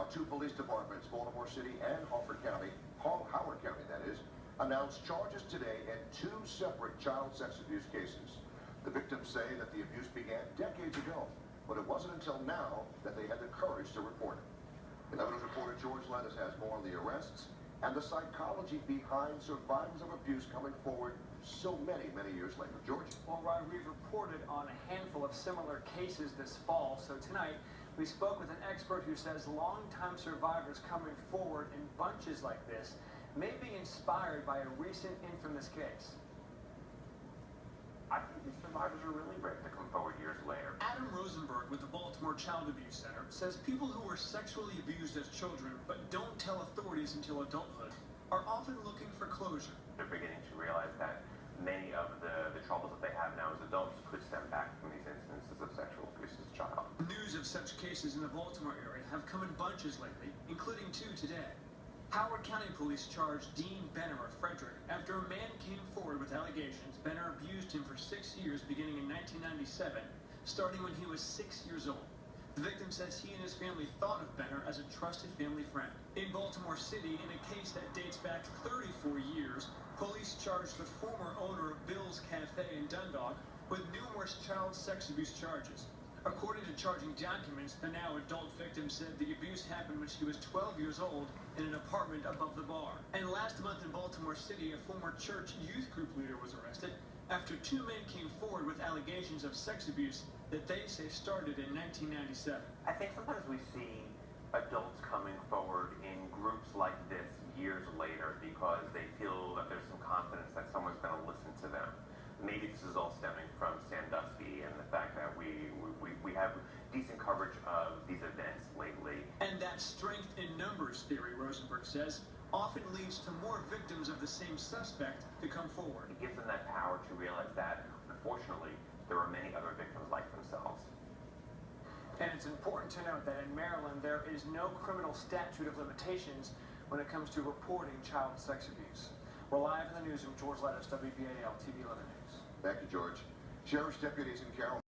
Now, two police departments, Baltimore City and Howard County, that is, announced charges today in two separate child sex abuse cases. The victims say that the abuse began decades ago, but it wasn't until now that they had the courage to report it. 11 News reporter George Lettuce has more on the arrests and the psychology behind survivors of abuse coming forward so many years later. George? Well, Rod, we've reported on a handful of similar cases this fall, so tonight we spoke with an expert who says longtime survivors coming forward in bunches like this may be inspired by a recent infamous case. I think these survivors are really brave to come forward years later. Adam Rosenberg with the Baltimore Child Abuse Center says people who were sexually abused as children but don't tell authorities until adulthood are often looking for closure. They're beginning to realize that many of the troubles that they have now as adults could stem back from these instances of sexual abuse as a child. News of such cases in the Baltimore area have come in bunches lately, including two today. Howard County Police charged Dean Benner of Frederick after a man came forward with allegations Benner abused him for 6 years beginning in 1997, starting when he was 6 years old. The victim says he and his family thought of Benner as a trusted family friend. In Baltimore City, in a case that dates back 34 years, police charged the former owner of Bill's Cafe in Dundalk with numerous child sex abuse charges. According to charging documents, the now adult victim said the abuse happened when she was 12 years old in an apartment above the bar. And last month in Baltimore City, a former church youth group leader was arrested after two men came forward with allegations of sex abuse that they say started in 1997. I think sometimes we see adults coming forward in groups like this years later because they feel that there's some confidence that someone's going to listen to them. Maybe this is all stemming from Sandusky and the fact that we have decent coverage of these events lately. And that strength in numbers theory, Rosenberg says, often leads to more victims of the same suspect to come forward. It gives them that power to realize that, unfortunately, there are many other victims like themselves. And it's important to note that in Maryland, there is no criminal statute of limitations when it comes to reporting child sex abuse. We're live in the newsroom. George Lettuce, WBAL TV 11 News. Thank you, George. Sheriff's deputies in Carroll.